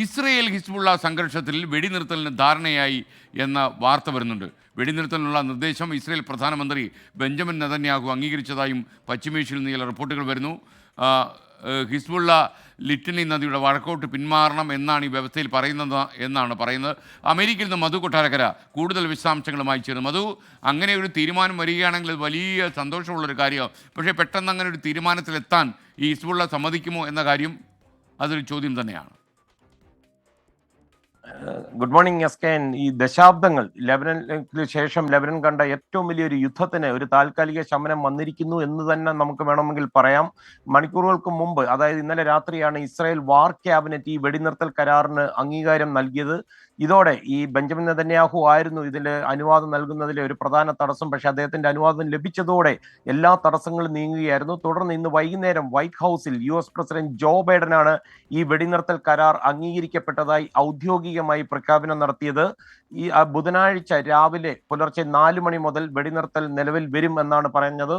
Israel Hezbollah സംഘർഷത്തിൽ വെടിനിർത്തലിന് ധാരണയായി എന്ന വാർത്ത വരുന്നുണ്ട്. വെടിനിർത്തലിനുള്ള നിർദ്ദേശം ഇസ്രയേൽ പ്രധാനമന്ത്രി ബെഞ്ചമിൻ നെതന്യാഹു അംഗീകരിച്ചതായും പശ്ചിമേഷ്യയിൽ നിന്ന് ചില റിപ്പോർട്ടുകൾ വരുന്നു. ഹിസ്ബുള്ള ലിറ്റനി നദിയുടെ വടക്കോട്ട് പിന്മാറണം എന്നാണ് ഈ വ്യവസ്ഥയിൽ പറയുന്നത്. അമേരിക്കയിൽ നിന്ന് മധു കൊട്ടാരക്കര കൂടുതൽ വിശദാംശങ്ങളുമായി ചേർന്നു. മധു, അങ്ങനെ ഒരു തീരുമാനം വരികയാണെങ്കിൽ അത് വലിയ സന്തോഷമുള്ളൊരു കാര്യമാണ്. പക്ഷേ പെട്ടെന്ന് അങ്ങനെ ഒരു തീരുമാനത്തിലെത്താൻ ഈ ഹിസ്ബുള്ള സമ്മതിക്കുമോ എന്ന കാര്യം അതൊരു ചോദ്യം തന്നെയാണ്. Good morning Esken. ഈ ദശാബ്ദങ്ങൾ ലെബനന് ശേഷം ലെബനൻ കണ്ട ഏറ്റവും വലിയൊരു യുദ്ധത്തിന് ഒരു താൽക്കാലിക ശമനം വന്നിരിക്കുന്നു എന്ന് തന്നെ നമുക്ക് വേണമെങ്കിൽ പറയാം. മണിക്കൂറുകൾക്ക് മുമ്പ്, അതായത് ഇന്നലെ രാത്രിയാണ് ഇസ്രായേൽ വാർ ക്യാബിനറ്റ് ഈ വെടിനിർത്തൽ കരാറിന് അംഗീകാരം നൽകിയത്. ഇതോടെ ഈ ബെഞ്ചമിൻ നെതന്യാഹു ആയിരുന്നു ഇതിന് അനുവാദം നൽകുന്നതിലെ ഒരു പ്രധാന തടസ്സം. പക്ഷെ അദ്ദേഹത്തിന്റെ അനുവാദം ലഭിച്ചതോടെ എല്ലാ തടസ്സങ്ങളും നീങ്ങുകയായിരുന്നു. തുടർന്ന് ഇന്ന് വൈകുന്നേരം വൈറ്റ് ഹൗസിൽ US പ്രസിഡന്റ് ജോ ബൈഡനാണ് ഈ വെടിനിർത്തൽ കരാർ അംഗീകരിക്കപ്പെട്ടതായി ഔദ്യോഗികമായി പ്രഖ്യാപനം നടത്തിയത്. ഈ ബുധനാഴ്ച രാവിലെ പുലർച്ചെ 4 മണി മുതൽ വെടിനിർത്തൽ നിലവിൽ വരും എന്നാണ് പറഞ്ഞത്.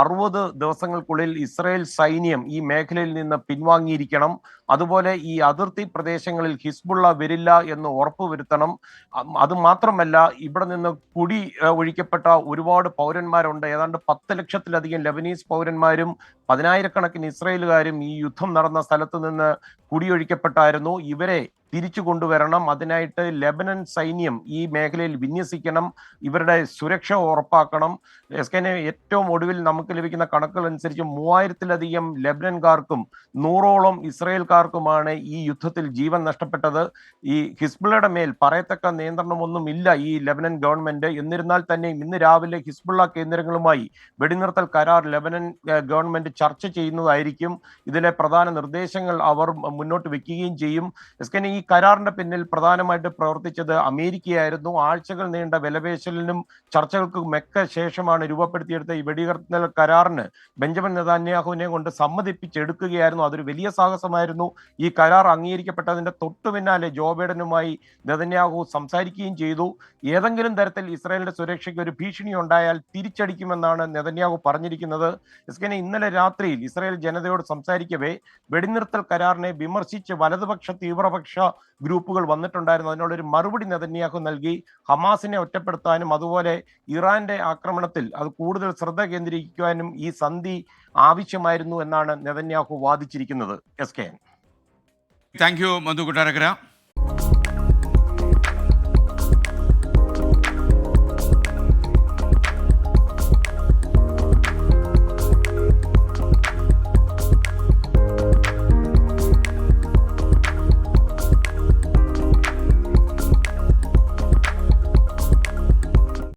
60 ദിവസങ്ങൾക്കുള്ളിൽ ഇസ്രായേൽ സൈന്യം ഈ മേഖലയിൽ നിന്ന് പിൻവാങ്ങിയിരിക്കണം. അതുപോലെ ഈ അതിർത്തി പ്രദേശങ്ങളിൽ ഹിസ്ബുള്ള വരില്ല എന്ന് ഉറപ്പുവരുത്തണം. അത് മാത്രമല്ല, ഇവിടെ നിന്ന് കുടി ഒഴിക്കപ്പെട്ട ഒരുപാട് പൗരന്മാരുണ്ട്. ഏതാണ്ട് 10 ലക്ഷത്തിലധികം ലെബനീസ് പൗരന്മാരും 10,000-കണക്കിന് ഇസ്രായേലുകാരും ഈ യുദ്ധം നടന്ന സ്ഥലത്ത് നിന്ന് കുടിയൊഴിക്കപ്പെട്ടായിരുന്നു. ഇവരെ തിരിച്ചു കൊണ്ടുവരണം. അതിനായിട്ട് ലെബനൻ സൈന്യം ഈ മേഖലയിൽ വിന്യസിക്കണം. ഇവരുടെ സുരക്ഷ ഉറപ്പാക്കണം. എസ്കെനെ, ഏറ്റവും ഒടുവിൽ നമുക്ക് ലഭിക്കുന്ന കണക്കുകൾ അനുസരിച്ച് 3000-ലധികം ലെബനൻകാർക്കും 100ഓളം ഇസ്രായേൽക്കാർക്കുമാണ് ഈ യുദ്ധത്തിൽ ജീവൻ നഷ്ടപ്പെട്ടത്. ഈ ഹിസ്ബുള്ളയുടെ മേൽ പറയത്തക്ക നിയന്ത്രണമൊന്നും ഇല്ല ഈ ലെബനൻ ഗവൺമെന്റ്. എന്നിരുന്നാൽ തന്നെയും ഇന്ന് രാവിലെ ഹിസ്ബുള്ള കേന്ദ്രങ്ങളുമായി വെടിനിർത്തൽ കരാർ ലെബനൻ ഗവൺമെന്റ് ചർച്ച ചെയ്യുന്നതായിരിക്കും. ഇതിലെ പ്രധാന നിർദ്ദേശങ്ങൾ അവർ മുന്നോട്ട് വെക്കുകയും ചെയ്യും. എസ്കെനെ, ഈ കരാറിന്റെ പിന്നിൽ പ്രധാനമായിട്ട് പ്രവർത്തിച്ചത് അമേരിക്കയായിരുന്നു. ആഴ്ചകൾ നീണ്ട വിലപേശലിനും ചർച്ചകൾക്കുമൊക്കെ ശേഷമാണ് രൂപപ്പെടുത്തിയെടുത്ത ഈ വെടിനിർത്തൽ കരാറിന് ബെഞ്ചമിൻ നെതന്യാഹുവിനെ കൊണ്ട് സമ്മതിപ്പിച്ചെടുക്കുകയായിരുന്നു. അതൊരു വലിയ സാഹസമായിരുന്നു. ഈ കരാർ അംഗീകരിക്കപ്പെട്ടതിന്റെ തൊട്ടു പിന്നാലെ ജോ ബൈഡനുമായി നെതന്യാഹു സംസാരിക്കുകയും ചെയ്തു. ഏതെങ്കിലും തരത്തിൽ ഇസ്രായേലിന്റെ സുരക്ഷയ്ക്ക് ഒരു ഭീഷണി ഉണ്ടായാൽ തിരിച്ചടിക്കുമെന്നാണ് നെതന്യാഹു പറഞ്ഞിരിക്കുന്നത്. ഇസ്കനെ, ഇന്നലെ രാത്രിയിൽ ഇസ്രായേൽ ജനതയോട് സംസാരിക്കവേ വെടിനിർത്തൽ കരാറിനെ വിമർശിച്ച് വലതുപക്ഷ തീവ്രപക്ഷ ഗ്രൂപ്പുകൾ വന്നിട്ടുണ്ടായിരുന്നു. അതിനുള്ളൊരു മറുപടി നെതന്യാഹു നൽകി. ഹമാസിനെ ഒറ്റപ്പെടുത്താനും അതുപോലെ ഇറാന്റെ ആക്രമണത്തിൽ അത് കൂടുതൽ ശ്രദ്ധ കേന്ദ്രീകരിക്കുവാനും ഈ സന്ധി ആവശ്യമായിരുന്നു എന്നാണ് നെതന്യാഹു വാദിച്ചിരിക്കുന്നത്. Esken. Thank you Madhu Kottarakkara.